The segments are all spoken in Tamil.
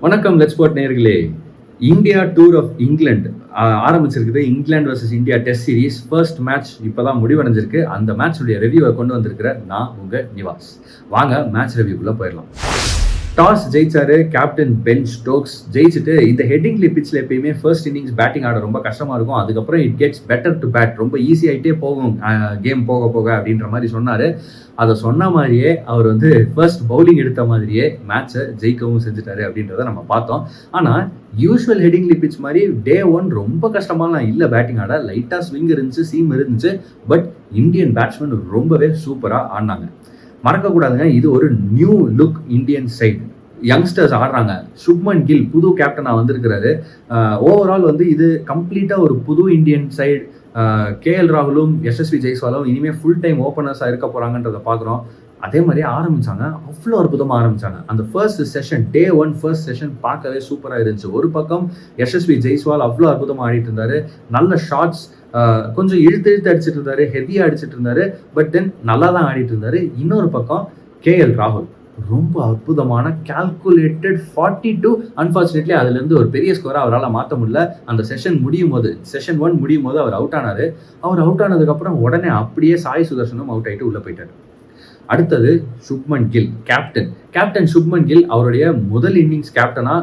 வணக்கம் லெட்ஸ் ஸ்போர்ட் நேயர்களே. இந்தியா டூர் ஆஃப் இங்கிலாந்து ஆரம்பிச்சிருக்குது. England versus India test series first match இப்போதான் முடிவடைஞ்சிருக்கு. அந்த மேட்சுடைய ரிவ்யூவை கொண்டு வந்திருக்கிற நான் உங்க நிவாஸ். வாங்க மேட்ச் ரிவ்யூக்குள்ள போயிடலாம். டாஸ் ஜெயிச்சாரு கேப்டன் பென் ஸ்டோக்ஸ். ஜெயிச்சுட்டு இந்த ஹெட்டிங்லி பிச்சில் எப்பயுமே ஃபர்ஸ்ட் இன்னிங்ஸ் பேட்டிங் ஆட ரொம்ப கஷ்டமா இருக்கும். அதுக்கப்புறம் it gets better to bad, ரொம்ப ஈஸி ஆகிட்டே போகும் கேம் போக போக அப்படின்ற மாதிரி சொன்னார். அதை சொன்ன மாதிரியே அவர் ஃபர்ஸ்ட் பவுலிங் எடுத்த மாதிரியே மேட்சை ஜெயிக்கவும் செஞ்சுட்டாரு அப்படின்றத நம்ம பார்த்தோம். ஆனால் யூஸ்வல் ஹெட்டிங்லி பிச் மாதிரி டே ஒன் ரொம்ப கஷ்டமாலாம் இல்லை பேட்டிங் ஆட. லைட்டாக ஸ்விங் இருந்துச்சு, சீம் இருந்துச்சு. பட் இந்தியன் பேட்ஸ்மேன் ரொம்பவே சூப்பராக ஆடினாங்க. மறக்கக்கூடாதுங்க, இது ஒரு new look Indian side. Youngsters ஆடுறாங்க. சுப்மன் கில் புது கேப்டனாக வந்திருக்கிறாரு. ஓவரால் இது கம்ப்ளீட்டாக ஒரு புது இந்தியன் சைடு. கேஎல் ராகுலும் எஸ்எஸ்வி ஜெய்ஸ்வாலும் இனிமேல் ஃபுல் டைம் ஓப்பனர்ஸாக இருக்க போகிறாங்கன்றதை பார்க்குறோம். அதே மாதிரி ஆரம்பிச்சாங்க, அவ்வளோ அற்புதமாக ஆரம்பிச்சாங்க. அந்த first session, day one first session பார்க்கவே சூப்பராக இருந்துச்சு. ஒரு பக்கம் எஸ்எஸ்வி ஜெய்ஸ்வால் அவ்வளோ அற்புதமாக ஆடிட்டு இருந்தாரு. நல்ல ஷாட்ஸ், கொஞ்சம் இழுத்து அடிச்சிட்டு இருந்தாரு, ஹெவியாக அடிச்சிட்டு இருந்தாரு. பட் தென் நல்லா தான் ஆடிட்டு இருந்தாரு. இன்னொரு பக்கம் கேஎல் ராகுல் ரொம்ப அற்புதமான கால்குலேட்டட் 42. அன்பார்ச்சுனேட்லி அதுலேருந்து ஒரு பெரிய ஸ்கோரை அவரால் மாற்ற முடியல. அந்த செஷன் முடியும் போது, செஷன் 1 முடியும் போது அவர் அவுட் ஆனார். அவர் அவுட் ஆனதுக்கப்புறம் உடனே அப்படியே சாய் சுதர்ஷனும் அவுட் ஆகிட்டு உள்ளே போயிட்டார். அடுத்தது சுப்மன் கில், கேப்டன் சுப்மன் கில் அவருடைய முதல் இன்னிங்ஸ் கேப்டனா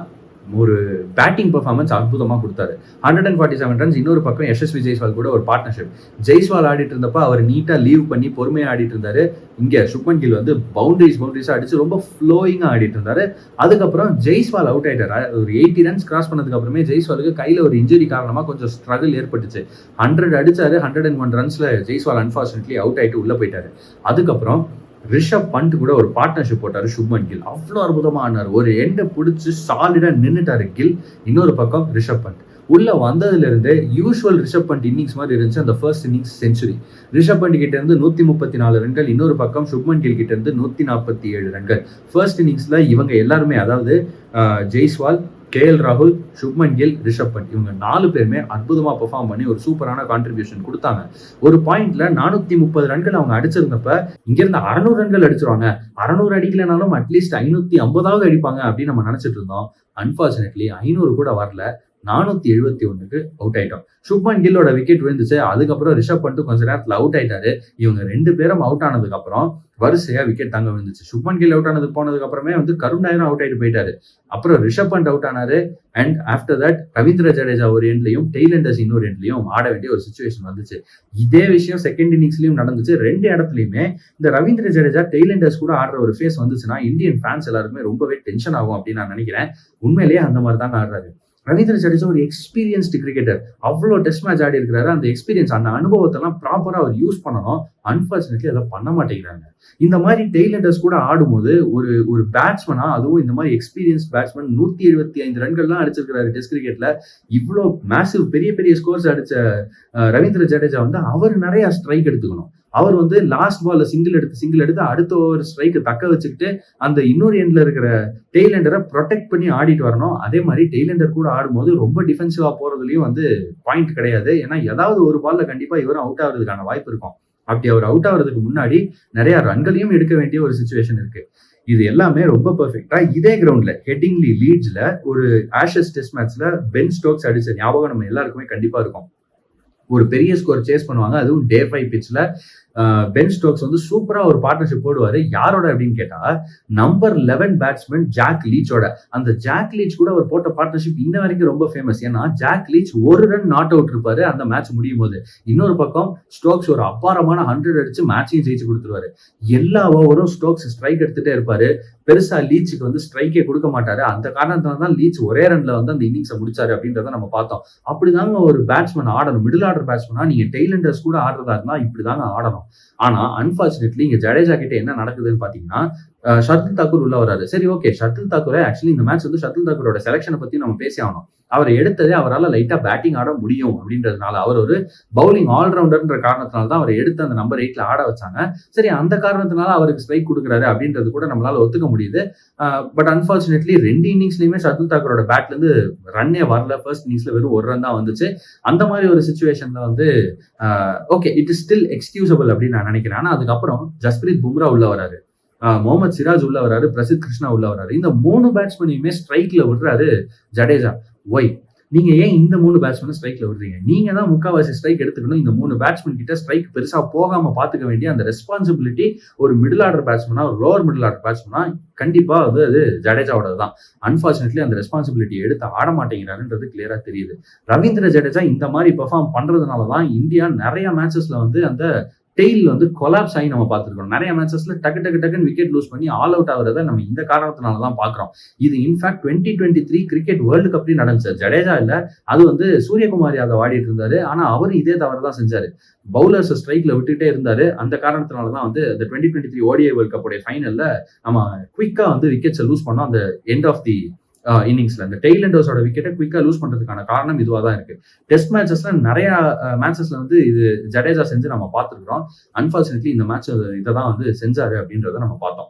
ஒரு பேட்டிங் பெர்ஃபார்மன்ஸ் அற்புதமாக கொடுத்தாரு. 147 ரன்ஸ். இன்னொரு பக்கம் எஸ்எஸ்வி ஜெய்ஸ்வால் கூட ஒரு பார்ட்னர்ஷிப். ஜெய்ஸ்வால் ஆடிட்டு இருந்தப்ப அவர் நீட்டாக லீவ் பண்ணி பொறுமையாக ஆடிட்டு இருந்தாரு. இங்கே சுப்மன் கில் பவுண்டரிஸாக அடிச்சு ரொம்ப ஃப்ளோயிங்காக ஆடிட்டு இருந்தாரு. அதுக்கப்புறம் ஜெய்ஸ்வால் அவுட் ஆயிட்டார். ஒரு 80 ரன்ஸ் கிராஸ் பண்ணதுக்கு அப்புறமே ஜெய்ஸ்வாலுக்கு கையில் ஒரு இன்ஜுரி காரணமாக கொஞ்சம் ஸ்ட்ரகிள் ஏற்பட்டுச்சு. 100 அடிச்சாரு. 101 ரன்ஸ்ல ஜெய்ஸ்வால் அன்பார்ச்சுனேட்லி அவுட் ஆயிட்டு உள்ள போயிட்டாரு. அதுக்கப்புறம் ரிஷப் பண்ட் கூட ஒரு பார்ட்னர்ஷிப் போட்டாரு சுப்மன் கில். அவ்வளோ அற்புதமாக ஆனார். ஒரு எண்டை பிடிச்சி சாலிடாக நின்றுட்டாரு கில். இன்னொரு பக்கம் ரிஷப் பண்ட் உள்ள வந்ததுல இருந்து யூஸ்வல் ரிஷப் பண்ட் இன்னிங்ஸ் மாதிரி இருந்துச்சு. அந்த first innings century Rishabh Pant கிட்ட இருந்து 134 ரன்கள். இன்னொரு பக்கம் சுப்மன் கில் கிட்ட இருந்து 147 ரன்கள். ஃபர்ஸ்ட் இன்னிங்ஸ்ல இவங்க எல்லாருமே, அதாவது ஜெய்ஸ்வால், கேஎல் ராகுல், சுப்மன் கில், ரிஷப் பண்ட், இவங்க 4 பேருமே அற்புதமாக பெர்ஃபார்ம் பண்ணி ஒரு சூப்பரான கான்ட்ரிபியூஷன் கொடுத்தாங்க. ஒரு பாயிண்ட்ல 430 ரன்கள் அவங்க அடிச்சிருந்தப்ப இங்கிருந்து 600 ரன்கள் அடிச்சிருவாங்க. 600 அடிக்கலனாலும் அட்லீஸ்ட் 550 அடிப்பாங்க அப்படின்னு நம்ம நினைச்சிட்டு இருந்தோம். அன்பார்ச்சுனேட்லி 500 கூட வரல. 471க்கு அவுட் ஆயிட்டோம். சுப்மன் கில்லோட விக்கெட் விழுந்துச்சு. அதுக்கப்புறம் ரிஷப் பண்ட் கொஞ்ச நேரத்தில் அவுட் ஆயிட்டாரு. இவங்க 2 பேரும் அவுட் ஆனதுக்கு அப்புறம் வரிசையா விக்கெட் தாங்க விழுந்துச்சு. சுப்மன் கில் அவுட் ஆனதுக்கு போனதுக்கு அப்புறமே கருண் நாயரும் அவுட் ஆயிட்டு போயிட்டாரு. அப்புறம் ரிஷப் பண்ட் அவுட் ஆனாரு. And after that Ravindra Jadeja ஒரு எண்ட்லையும் டெய்லண்டர்ஸ் இன்னொரு எண்ட்லையும் ஆட வேண்டிய ஒரு சுச்சுவேஷன் வந்துச்சு. இதே விஷயம் செகண்ட் இன்னிங்ஸ்லயும் நடந்துச்சு. 2 இடத்துலயுமே இந்த ரவீந்திர ஜடேஜா டெய்லண்டர்ஸ் கூட ஆடுற ஒரு ஃபேஸ் வந்துச்சுன்னா இந்தியன் ஃபேன்ஸ் எல்லாருமே ரொம்பவே டென்ஷன் ஆகும் அப்படின்னு நான் நினைக்கிறேன். உண்மையிலேயே அந்த மாதிரி தாங்க ஆடுறாரு. ரவீந்திர ஜடேஜா ஒரு எக்ஸ்பீரியன்ஸ்டு கிரிக்கெட்டர். அவ்வளோ டெஸ்ட் மேட்ச் ஆடி இருக்கிறாரு. அந்த எக்ஸ்பீரியன்ஸ், அந்த அனுபவத்தெல்லாம் ப்ராப்பரா அவர் யூஸ் பண்ணணும். அன்பார்ச்சுனேட்லி அதை பண்ண மாட்டேங்கிறாங்க. இந்த மாதிரி டெய்லண்டர்ஸ் கூட ஆடும்போது ஒரு பேட்ஸ்மேனா, அதுவும் இந்த மாதிரி எக்ஸ்பீரியன்ஸ் பேட்ஸ்மேன் 175 ரன்கள்லாம் அடிச்சிருக்கிறாரு டெஸ்ட் கிரிக்கெட்ல. இவ்வளோ மேசிவ் பெரிய பெரிய ஸ்கோர்ஸ் அடிச்ச ரவீந்திர ஜடேஜா அவர் நிறைய ஸ்ட்ரைக் எடுத்துக்கணும். அவர் லாஸ்ட் பால்ல சிங்கிள் எடுத்து அடுத்த ஓவர் ஸ்ட்ரைக்கு தக்க வச்சுக்கிட்டு அந்த இன்னொரு எண்ட்ல இருக்கிற டெய்லண்டரை ப்ரொடெக்ட் பண்ணி ஆடிட்டு வரணும். அதே மாதிரி டெய்லண்டர் கூட ஆடும்போது ரொம்ப டிஃபென்சிவா போறதுலயும் பாயிண்ட் கிடையாது. ஏன்னா ஏதாவது ஒரு பால்ல கண்டிப்பா இவரும் அவுட் ஆகுறதுக்கான வாய்ப்பு இருக்கும். அப்படி அவர் அவுட் ஆகுறதுக்கு முன்னாடி நிறைய ரன்களையும் எடுக்க வேண்டிய ஒரு சிச்சுவேஷன் இருக்கு. இது எல்லாமே ரொம்ப பெர்ஃபெக்டா இதே கிரவுண்ட்ல ஹெட்டிங்லி லீட்ஸ்ல ஒரு ஆஷஸ் டெஸ்ட் மேட்ச்ல பென் ஸ்டோக்ஸ் அடிச்ச ஞாபகம் நம்ம எல்லாருக்குமே கண்டிப்பா இருக்கும். ஒரு பெரிய ஸ்கோர் சேஸ் பண்ணுவாங்க, அதுவும் டே 5 பிட்ச்ல. பென் ஸ்டோக்ஸ் சூப்பரா ஒரு பார்ட்னர்ஷிப் போடுவாரு. யாரோட அப்படின்னு கேட்டா நம்பர் 11 பேட்ஸ்மேன் ஜாக் லீச்சோட. அந்த ஜாக் லீச் கூட அவர் போட்ட பார்ட்னர்ஷிப் இன்ன வரைக்கும் ரொம்ப ஃபேமஸ். ஏன்னா ஜாக் லீச் ஒரு ரன் நாட் அவுட் இருப்பாரு அந்த மேட்ச் முடியும் போது. இன்னொரு பக்கம் ஸ்டோக்ஸ் ஒரு அபாரமான 100 அடிச்சு மேட்சையும் ஜெயிச்சு கொடுத்துருவாரு. எல்லா ஓவரும் ஸ்டோக்ஸ் ஸ்ட்ரைக் எடுத்துட்டே இருப்பாரு. பெருசா லீச்சுக்கு ஸ்ட்ரைக்கே கொடுக்க மாட்டாரு. அந்த காரணத்தால தான் லீச் ஒரே ரன்ல அந்த இன்னிங்ஸை முடிச்சாரு அப்படின்றத நம்ம பார்த்தோம். அப்படிதாங்க ஒரு பேட்ஸ்மேன் ஆடணும். மிடில் ஆர்டர் பேட்ஸ்மேனா நீங்க டெய்லண்டர்ஸ் கூட ஆடுறதா இருந்தா இப்படிதாங்க ஆடணும். ஆனா அன்பார்ச்சுனேட்லி இங்க ஜடேஜா கிட்ட என்ன நடக்குதுன்னு பாத்தீங்கன்னா, ஷர்துல் தாக்கூர் உள்ள வராரு. சரி, ஓகே, ஷர்துல் தாக்கூர் ஆக்சுவலி இந்த மேட்ச் ஷர்துல் தாக்கூரோட செலக்ஷனை பத்தி நம்ம பேசி ஆகணும். அவரை எடுத்ததே அவரால் லைட்டா பேட்டிங் ஆட முடியும் அப்படின்றதுனால, அவர் ஒரு பவுலிங் ஆல்ரவுண்டர்ன்ற காரணத்தினால தான் அவரை எடுத்து அந்த நம்பர் 8ல ஆட வச்சாங்க. சரி, அந்த காரணத்தினால அவருக்கு ஸ்ட்ரைக் கொடுக்குறாரு அப்படின்றது கூட நம்மளால ஒத்துக்க முடியுது. பட் அன்பார்ச்சுனேட்லி 2 இன்னிங்ஸ்லயுமே ஷர்துல் தாக்கூரோட பேட்ல இருந்து ரன்னே வரல. ஃபர்ஸ்ட் இன்னிங்ஸ்ல வெறும் 1 ரன் தான் வந்துச்சு. அந்த மாதிரி ஒரு சிச்சுவேஷன்ல okay, it is still excusable அப்படின்னு நான் நினைக்கிறேன். ஆனா அதுக்கப்புறம் ஜஸ்பிரீத் பும்ரா உள்ள வராரு. முகமது சிராஜ் உள்ள வராரு, பிரசித் கிருஷ்ணா உள்ள வராரு. இந்த 3 பேட்ஸ்மேனையுமே ஸ்ட்ரைக்ல விடுறாரு ஜடேஜா. ஒய்? நீங்க ஏன் இந்த 3 பேட்ஸ்மேன் ஸ்ட்ரைக்ல விடுறீங்க? நீங்க தான் முக்காவாசி ஸ்ட்ரைக் எடுத்துக்கணும். இந்த 3 பேட்ஸ்மேன் கிட்ட ஸ்ட்ரைக் பெருசா போகாம பாத்துக்க வேண்டிய அந்த ரெஸ்பான்சிபிலிட்டி ஒரு மிடில் ஆர்டர் பேட்ஸ்மேனா, ஒரு லோவர் மிடில் ஆர்டர் பேட்ஸ்மேனா கண்டிப்பா அது ஜடேஜாவோட தான். அன்பார்ச்சுனேட்லி அந்த ரெஸ்பான்சிபிலிட்டி எடுத்து ஆட மாட்டேங்கிறாருன்றது கிளியரா தெரியுது. ரவீந்திர ஜடேஜா இந்த மாதிரி பெர்ஃபார்ம் பண்றதுனாலதான் இந்தியா நிறைய மேட்சஸ்ல அந்த டெய்ல் கொலாப்ஸ் ஆகி நம்ம பார்த்துருக்கோம். நிறைய மேட்சஸ்ல டக்குன்னு விக்கெட் லூஸ் பண்ணி ஆல் அவுட் ஆகுறத நம்ம இந்த காரணத்தினாலதான் பாக்குறோம். இது இன்ஃபேக்ட் 2023 கிரிக்கெட் வேர்ல்டு கப்லயும் நடந்துச்சு. ஜடேஜா இல்ல, அது சூரியகுமார் யாதவ் ஆடிட்டு இருந்தாரு. ஆனா அவரு இதே தவறு தான் செஞ்சாரு. பவுலர்ஸ் ஸ்ட்ரைக்ல விட்டுட்டே இருந்தாரு. அந்த காரணத்தினாலதான் அந்த 2023 ODI வேர்ல்ட் கப் ஃபைனல்ல நம்ம குவிக்கா விக்கெட்ஸ் லூஸ் பண்ணோம். அந்த எண்ட் ஆஃப் தி இன்னிங்ஸ்ல இந்த டெய்ல் எண்டர்ஸோட விக்கெட்டை குவிக்கா லூஸ் பண்றதுக்கான காரணம் இதுவா தான் இருக்கு. டெஸ்ட் மேட்சஸ்ல நிறைய மேட்சஸ்ல இது ஜடேஜா செஞ்சு நம்ம பார்த்துருக்கோம். அன்பார்ச்சுனேட்லி இந்த மேட்ச் இதை தான் செஞ்சாரு அப்படின்றத நம்ம பார்த்தோம்.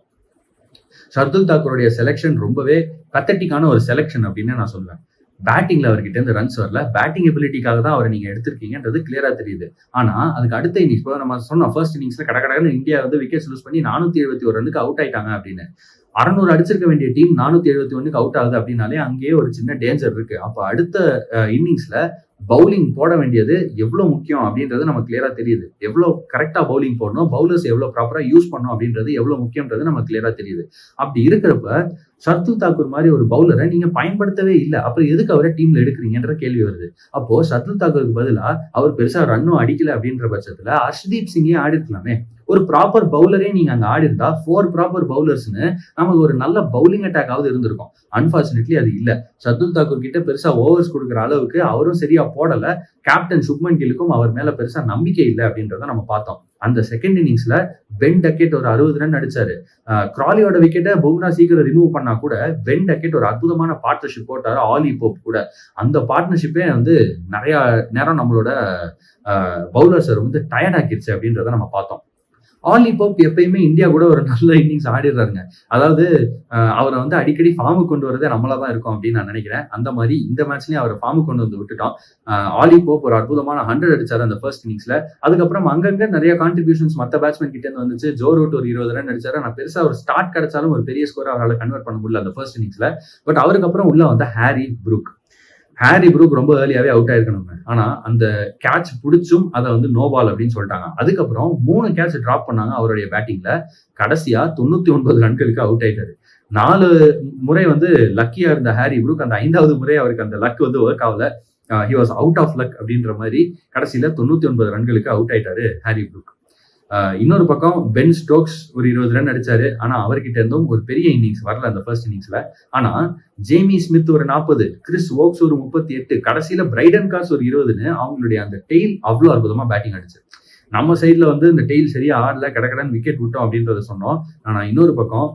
ஷர்துல் தாக்கூருடைய செலெக்ஷன் ரொம்பவே பத்தட்டிக்கான ஒரு செலெக்ஷன் அப்படின்னு நான் சொல்லுவேன். பேட்டிங்ல அவர்கிட்ட இருந்து ரன்ஸ் வரல. பேட்டிங் எபிலிட்டிக்காக தான் அவரை நீங்க எடுத்திருக்கீங்கன்றது கிளியரா தெரியுது. ஆனா அதுக்கு அடுத்த இன்னிங்ஸ் நம்ம சொன்னோம், ஃபர்ஸ்ட் இன்னிங்ஸ்ல கடகடன்னு இந்தியா விக்கெட்ஸ் லூஸ் பண்ணி 471 ரன்னுக்கு அவுட் ஆயிட்டாங்க அப்படின்னு. 600 அடிச்சிருக்க வேண்டிய டீம் 471க்கு அவுட் ஆகுது அப்படின்னாலே அங்கேயே ஒரு சின்ன டேஞ்சர் இருக்கு. அப்ப அடுத்த இன்னிங்ஸ்ல பவுலிங் போட வேண்டியது எவ்வளவு முக்கியம் அப்படின்றது நமக்கு கிளியரா தெரியுது. எவ்வளவு கரெக்டா பவுலிங் போடணும், பவுலர்ஸ் எவ்வளவு ப்ராப்பரா யூஸ் பண்ணணும் அப்படின்றது எவ்வளவு முக்கியன்றது நமக்கு கிளியரா தெரியுது. அப்படி இருக்கிறப்ப ஷர்துல் தாக்கூர் மாதிரி ஒரு பவுலரை நீங்க பயன்படுத்தவே இல்லை. அப்புறம் எதுக்கு அவரை டீம்ல எடுக்கிறீங்கன்ற கேள்வி வருது. அப்போ ஷர்துல் தாக்கூருக்கு பதிலா அவர் பெருசா ரன்னும் அடிக்கல அப்படின்ற பட்சத்துல ஹர்ஷ்தீப் சிங்கே ஆடி இருக்கலாமே. ஒரு ப்ராப்பர் பவுலரே நீங்க அங்க ஆடி இருந்தா 4 ப்ராப்பர் பவுலர்ஸ்னு நமக்கு ஒரு நல்ல பவுலிங் அட்டாக் ஆகுது இருந்திருக்கும். அன்பார்ச்சுனேட்லி அது இல்ல. ஷர்துல் தாக்கூர் கிட்ட பெருசா ஓவர்ஸ் கொடுக்குற அளவுக்கு அவரும் சரியா போடல. கேப்டன் சுப்மன் கில்லுக்கும் அவர் மேல பெருசா நம்பிக்கை இல்லை அப்படின்றத நம்ம பார்த்தோம். அந்த செகண்ட் இன்னிங்ஸ்ல பென் டக்கெட் ஒரு 60 ரன் அடிச்சாரு. கிராலியோட விக்கெட்டை பும்ரா சீக்கிரம் ரிமூவ் பண்ணா கூட பென் டக்கெட் ஒரு அற்புதமான பார்ட்னர்ஷிப் போட்டாரு ஆலி போப் கூட. அந்த பார்ட்னர்ஷிப்பே நிறைய நேரம் நம்மளோட பவுலர்ஸ் டயர்ட் ஆக்கிடுச்சு அப்படின்றத நம்ம பார்த்தோம். ஆலி போப் எப்பயுமே இந்தியா கூட ஒரு நல்ல இன்னிங்ஸ் ஆடிடுறாருங்க. அதாவது அவரை அடிக்கடி ஃபார்முக்கு கொண்டு வரதே நம்மளா தான் இருக்கும் அப்படின்னு நான் நினைக்கிறேன். அந்த மாதிரி இந்த மேட்ச்லயும் அவரை ஃபார்முக்கு கொண்டு விட்டுட்டோம். ஆலி போப் ஒரு அற்புதமான 100 அடிச்சாரு அந்த ஃபர்ஸ்ட் இன்னிங்ஸ்ல. அதுக்கப்புறம் அங்கங்க நிறைய கான்ட்ரிபியூஷன்ஸ் மற்ற பேட்ஸ்மேன் கிட்ட இருந்து வந்துச்சு. ஜோ ரூட் ஒரு 20 ரன் அடிச்சாரு. நான் பெருசா ஒரு ஸ்டார்ட் கிடைச்சாலும் ஒரு பெரிய ஸ்கோர் அவரால் கன்வெர்ட் பண்ண முடியல அந்த ஃபர்ஸ்ட் இன்னிங்ஸ்ல. பட் அவருக்கு அப்புறம் உள்ள ஹாரி ப்ரூக் ரொம்ப ஏர்லியாவே அவுட் ஆயிருக்கணும். ஆனா அந்த கேட்ச் பிடிச்சும் அதை நோ பால் அப்படின்னு சொல்லிட்டாங்க. அதுக்கப்புறம் 3 கேட்ச் டிராப் பண்ணாங்க அவருடைய பேட்டிங்ல. கடைசியா 99 ரன்களுக்கு அவுட் ஆயிட்டாரு. 4 முறை லக்கியா இருந்த ஹாரி ப்ரூக் அந்த 5வது முறை அவருக்கு அந்த லக் ஒர்க் ஆகல. He was out of luck அப்படின்ற மாதிரி கடைசியில 99 ரன்களுக்கு அவுட் ஆயிட்டாரு ஹாரி ப்ரூக். இன்னொரு பக்கம் பென் ஸ்டோக்ஸ் ஒரு 20 ரன் அடிச்சாரு. ஆனா அவர்கிட்ட இருந்தும் ஒரு பெரிய இன்னிங்ஸ் வரல அந்த ஃபர்ஸ்ட் இன்னிங்ஸ்ல. ஆனா ஜேமி ஸ்மித் ஒரு 40, கிறிஸ் வோக்ஸ் ஒரு 38, கடைசியில பிரைடன் கார்ஸ் ஒரு 20ன்னு அவங்களுடைய அந்த டெய்ல் அவ்வளவு அற்புதமா பேட்டிங் அடிச்சு. நம்ம சைட்ல இந்த டெய்ல் சரியா ஆடல, கடகடன் விக்கெட் விட்டோம் அப்படின்றத சொன்னோம். ஆனா இன்னொரு பக்கம்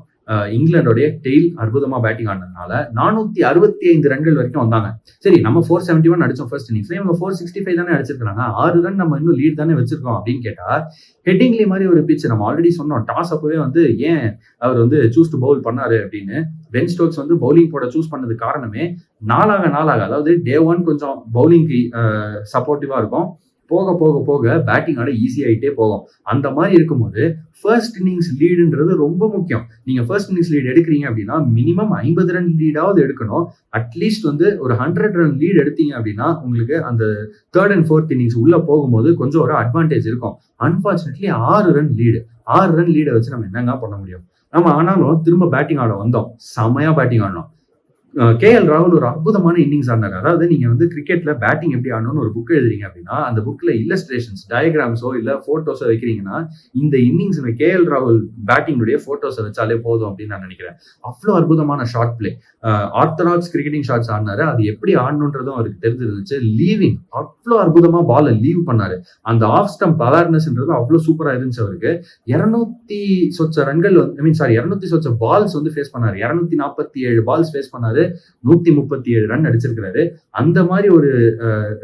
இங்கிலாந்தோடைய டெய்ல் அற்புதமா பேட்டிங் ஆனதுனால 465 ரன்கள் வரைக்கும் வந்தாங்க. சரி, நம்ம 471 அடிச்சோம் ஃபர்ஸ்ட் இன்னிங்ஸ்ல, இவங்க 465 தானே அடிச்சிருக்காங்க. 6 ரன் நம்ம இன்னும் லீட் தானே வச்சிருக்கோம் அப்படின்னு கேட்டா, ஹெட்டிங்லி மாதிரி ஒரு பிச் நம்ம ஆல்ரெடி சொன்னோம். டாஸ் அப்பவே ஏன் அவர் சூஸ் டு பவுல் பண்ணாரு அப்படின்னு. பென் ஸ்டோக்ஸ் பவுலிங் போட சூஸ் பண்ணது காரணமே நாளாக அதாவது டே 1 கொஞ்சம் பவுலிங்க்கு சப்போர்ட்டிவா இருக்கும். போக போக போக பேட்டிங் ஆட ஈஸி ஆகிட்டே போகும். அந்த மாதிரி இருக்கும்போது ஃபர்ஸ்ட் இன்னிங்ஸ் லீடுன்றது ரொம்ப முக்கியம். நீங்க ஃபர்ஸ்ட் இன்னிங்ஸ் லீட் எடுக்கிறீங்க அப்படின்னா மினிமம் 50 ரன் லீடாவது எடுக்கணும். அட்லீஸ்ட் ஒரு 100 ரன் லீட் எடுத்தீங்க அப்படின்னா உங்களுக்கு அந்த 3rd and 4th இன்னிங்ஸ் உள்ள போகும்போது கொஞ்சம் ஒரு அட்வான்டேஜ் இருக்கும். அன்பார்ச்சுனேட்லி 6 ரன் லீடை வச்சு நம்ம என்னங்க பண்ண முடியும்? நம்ம ஆனாலும் திரும்ப பேட்டிங் ஆட வந்தோம். செமையா பேட்டிங் ஆடணும். KL ராகுல் ஒரு அற்புதமான இன்னிங்ஸ் ஆடினாரு. அதாவது நீங்க கிரிக்கெட்ல பேட்டிங் எப்படி ஆடணும்னு ஒரு புக் எழுதுறீங்க அப்படின்னா அந்த புக்ல இல்லஸ்ட்ரேஷன்ஸ், டயகிராம்ஸோ இல்ல போட்டோஸோ வைக்கிறீங்கன்னா இந்த இன்னிங்ஸ் KL ராகுல் பேட்டிங்குடைய போட்டோஸை வச்சாலே போதும் அப்படின்னு நான் நினைக்கிறேன். அவ்வளவு அற்புதமான short play, orthodox cricketing shots ஆடினாரு. அது எப்படி ஆடணுன்றதும் அவருக்கு தெரிஞ்சிருந்துச்சு. லீவிங் அவ்வளவு அற்புதமா பால லீவ் பண்ணாரு. அந்த ஆஃப் ஸ்டம்ப் அவேர்னஸ்ன்றது அவ்வளவு சூப்பரா இருந்துச்சு அவருக்கு. 200 சொச்ச ரன்கள் 200 சொச்ச பால்ஸ் ஃபேஸ் பண்ணாரு. 247 பால்ஸ் ஃபேஸ் பண்ணாரு. 137 ரன் அடிச்சிருக்கிறாரு. அந்த மாதிரி ஒரு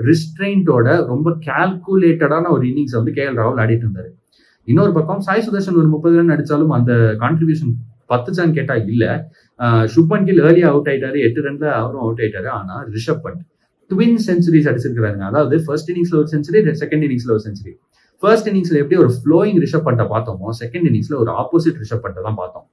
ரிஸ்ட்ரெயின்டோட ரொம்ப கால்குலேட்டடான ஒரு இன்னிங்ஸ் KL ராகுல் ஆடிட்டு இருந்தாரு. இன்னொரு பக்கம் சாய் சுதர்ஷன் ஒரு 30 ரன் அடிச்சாலும் அந்த கான்ட்ரிபியூஷன் பத்துச்சான்னு கேட்டா இல்ல. சுப்மன் கில் ஏர்லியா அவுட் ஆயிட்டாரு. 8 ரன்ல அவரும் அவுட் ஆயிட்டாரு. ஆனா ரிஷப் பண்ட் ட்வின் செஞ்சுரிஸ் அடிச்சிருக்காருங்க. அதாவது ஃபர்ஸ்ட் இன்னிங்ஸ்ல ஒரு செஞ்சுரி, செகண்ட் இன்னிங்ஸ்ல ஒரு செஞ்சுரி. ஃபர்ஸ்ட் இன்னிங்ஸ்ல எப்படி ஒரு ஃப்ளோயிங் ரிஷப் பண்ட்டை பார்த்தோமோ, செகண்ட் இன்னிங்ஸ்ல ஒரு ஆப்போசிட் ரிஷப் பண்ட்டை தான் பார்த்தோம்.